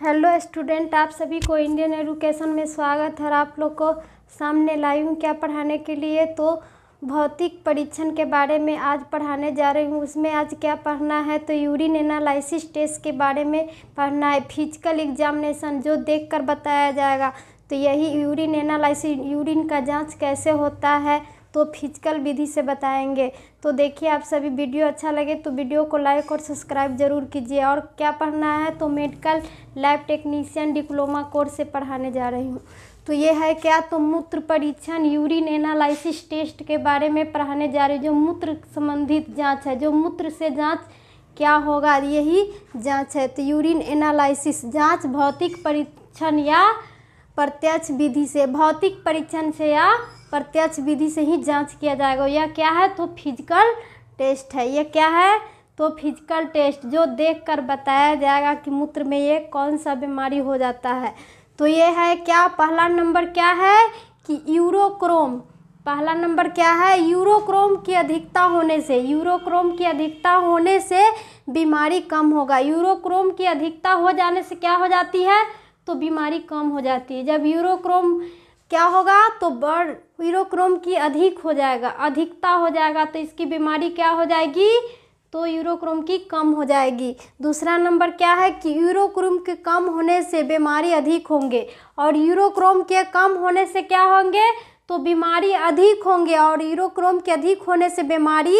Hello student, आप सभी को इंडियन एजुकेशन में स्वागत है। और आप लोग को सामने लाई हूँ क्या पढ़ाने के लिए। तो भौतिक परीक्षण के बारे में आज पढ़ाने जा रही हूँ। उसमें आज क्या पढ़ना है तो यूरिन एनालिसिस टेस्ट के बारे में पढ़ना है। फिजिकल एग्जामिनेशन जो देखकर बताया जाएगा। तो यही यूरिन एनालिसिस, यूरिन का जाँच कैसे होता है तो फिजिकल विधि से बताएंगे। तो देखिए, आप सभी वीडियो अच्छा लगे तो वीडियो को लाइक और सब्सक्राइब जरूर कीजिए। और क्या पढ़ना है तो medical lab technician diploma course से पढ़ाने जा रही हूँ। तो ये है क्या तो मूत्र परीक्षण, यूरिन एनालिसिस टेस्ट के बारे में पढ़ाने जा रही हूँ। जो मूत्र संबंधित जाँच है, जो मूत्र से जाँच क्या होगा, यही जाँच है। तो यूरिन एनालिसिस जाँच भौतिक परीक्षण या प्रत्यक्ष विधि से, भौतिक परीक्षण से या प्रत्यक्ष विधि से ही जांच किया जाएगा। यह क्या है तो फिजिकल टेस्ट है। यह क्या है तो फिजिकल टेस्ट, जो देखकर बताया जाएगा कि मूत्र में ये कौन सा बीमारी हो जाता है। तो ये है क्या, पहला नंबर क्या है कि यूरोक्रोम। पहला नंबर क्या है, यूरोक्रोम की अधिकता होने से, यूरोक्रोम की अधिकता होने से बीमारी कम होगा। यूरोक्रोम की अधिकता हो जाने से क्या हो जाती है तो बीमारी कम हो जाती है। जब यूरोक्रोम क्या होगा तो यूरोक्रोम की अधिक हो जाएगा, अधिकता हो जाएगा तो इसकी बीमारी क्या हो जाएगी तो यूरोक्रोम की कम हो जाएगी। दूसरा नंबर क्या है कि यूरोक्रोम के कम होने से बीमारी अधिक होंगे और यूरोक्रोम के कम होने से क्या होंगे तो बीमारी अधिक होंगे और यूरोक्रोम के अधिक होने से बीमारी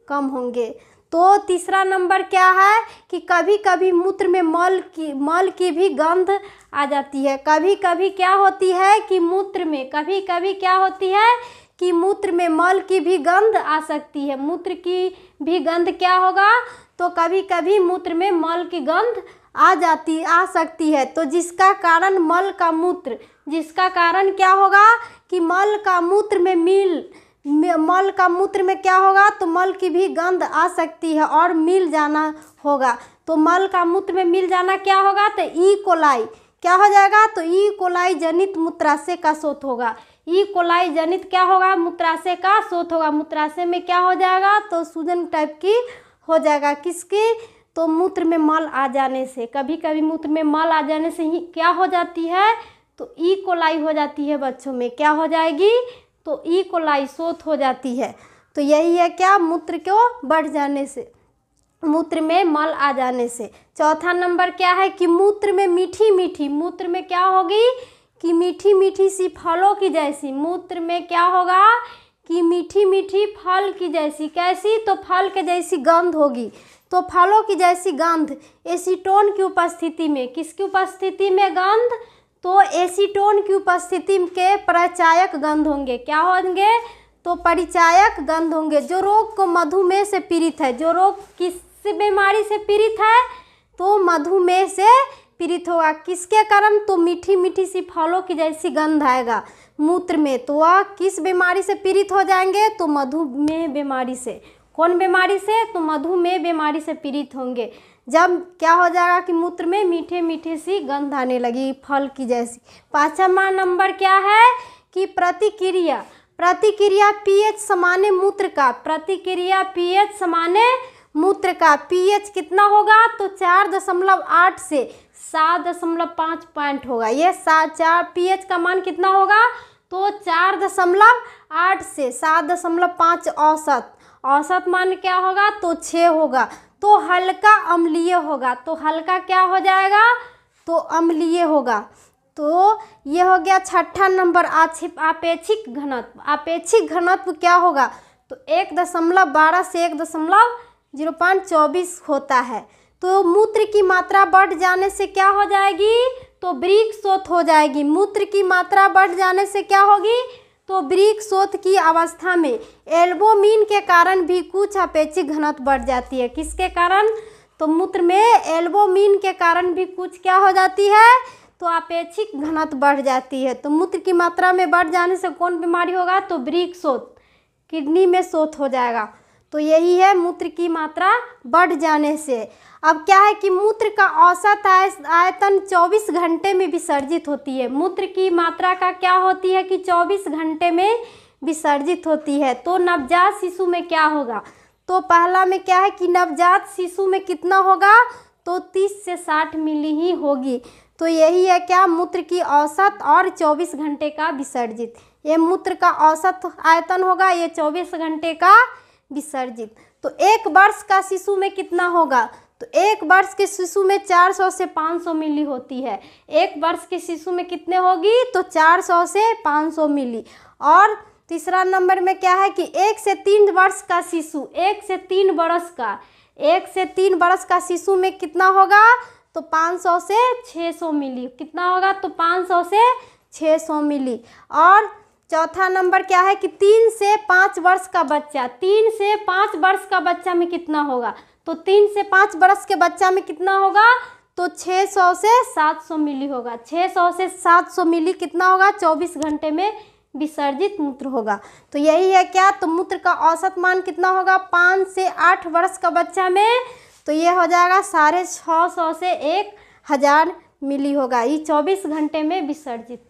कम होंगे। तो तीसरा नंबर क्या है कि कभी कभी मूत्र में मल की भी गंध आ जाती है। कभी कभी क्या होती है कि मूत्र में, कभी कभी क्या होती है कि मूत्र में मल की भी गंध आ सकती है। मूत्र की भी गंध क्या होगा तो कभी कभी मूत्र में मल की गंध आ सकती है। तो जिसका कारण मल का मूत्र, जिसका कारण क्या होगा कि मल का मूत्र में क्या होगा तो मल की भी गंध आ सकती है और मिल जाना होगा। तो मल का मूत्र में मिल जाना क्या होगा तो ई कोलाई क्या हो जाएगा तो ई कोलाई जनित मूत्राशय का शोथ होगा। ई कोलाई जनित क्या होगा मूत्राशय का शोथ होगा। मूत्राशय में क्या हो जाएगा तो सूजन टाइप की हो जाएगा। किसकी तो मूत्र में मल आ जाने से, कभी कभी मूत्र में मल आ जाने से ही क्या हो जाती है तो ई कोलाई हो जाती है। बच्चों में क्या हो जाएगी तो ई कोलाई शोथ हो जाती है। तो यही है क्या, मूत्र को बढ़ जाने से, मूत्र में मल आ जाने से। चौथा नंबर क्या है कि मूत्र में मीठी मीठी, मूत्र में क्या होगी कि मीठी मीठी सी फलों की जैसी, मूत्र में क्या होगा कि मीठी मीठी फल की जैसी, कैसी तो फल के जैसी गंध होगी। तो फलों की जैसी गंध एसीटोन की उपस्थिति में, किसकी उपस्थिति में गंध तो एसीटोन की उपस्थिति के परिचायक गंध होंगे। क्या होंगे तो परिचायक गंध होंगे। जो रोग को मधुमेह से पीड़ित है, जो रोग किस बीमारी से पीड़ित है तो मधुमेह से पीड़ित होगा। किसके कारण तो मीठी मीठी सी फलों की जैसी गंध आएगा मूत्र में। तो वह किस बीमारी से पीड़ित हो जाएंगे तो मधुमेह बीमारी से। कौन बीमारी से तो मधुमेह बीमारी से पीड़ित होंगे। जब क्या हो जाएगा कि मूत्र में मीठे मीठे सी गंध आने लगी फल की जैसी। पांचवा नंबर क्या है कि प्रतिक्रिया, प्रतिक्रिया पीएच समाने मूत्र का, प्रतिक्रिया पीएच समाने मूत्र का। पीएच कितना होगा तो 4.8 से 7.5 पॉइंट होगा। ये 4 पीएच का मान कितना होगा तो 4.8 से 7.5 औसत, औसत मान क्या होगा तो 6 होगा। तो हल्का अम्लीय होगा। तो हल्का क्या हो जाएगा तो अम्लीय होगा। तो ये हो गया छठा नंबर आपेक्षिक घनत्व। आपेक्षिक घनत्व क्या होगा तो 1.12 से 1.024 होता है। तो मूत्र की मात्रा बढ़ जाने से क्या हो जाएगी तो वृक्क शोथ हो जाएगी। मूत्र की मात्रा बढ़ जाने से क्या होगी तो वृक्क शोथ की अवस्था में एल्बुमिन के कारण भी कुछ अपेक्षिक घनत्व बढ़ जाती है। किसके कारण तो मूत्र में एल्बुमिन के कारण भी कुछ क्या हो जाती है तो अपेक्षिक घनत्व बढ़ जाती है। तो मूत्र की मात्रा में बढ़ जाने से कौन बीमारी होगा तो वृक्क शोथ, किडनी में शोथ हो जाएगा। तो यही है मूत्र की मात्रा बढ़ जाने से। अब क्या है कि मूत्र का औसत आयतन 24 घंटे में विसर्जित होती है। मूत्र की मात्रा का क्या होती है कि 24 घंटे में विसर्जित होती है। तो नवजात शिशु में क्या होगा तो पहला में क्या है कि नवजात शिशु में कितना होगा तो 30 से 60 मिली ही होगी। तो यही है क्या, मूत्र की औसत और 24 घंटे का विसर्जित। ये मूत्र का औसत आयतन होगा, ये 24 घंटे का विसर्जित। तो एक वर्ष का शिशु में कितना होगा, तो एक वर्ष के शिशु में 400 से 500 मिली होती है। एक वर्ष के शिशु में कितने होगी, तो 400 से 500 मिली। और तीसरा नंबर में क्या है कि 1 से 3 वर्ष का शिशु, 1 से 3 वर्ष का शिशु में कितना होगा, तो 500 से 600 मिली। कितना होगा, तो 500 से 600 मिली। और चौथा नंबर क्या है कि 3 से 5 वर्ष का बच्चा, 3 से 5 वर्ष का बच्चा में कितना होगा, तो 3 से 5 वर्ष के बच्चा में कितना होगा, तो 600 से 700 मिली होगा। 600 से 700 मिली कितना होगा, 24 घंटे में विसर्जित मूत्र होगा। तो यही है क्या, तो मूत्र का औसत मान कितना होगा 5 से 8 वर्ष का बच्चा में, तो ये हो जाएगा 650 से 1000 मिली होगा। ये 24 घंटे में विसर्जित।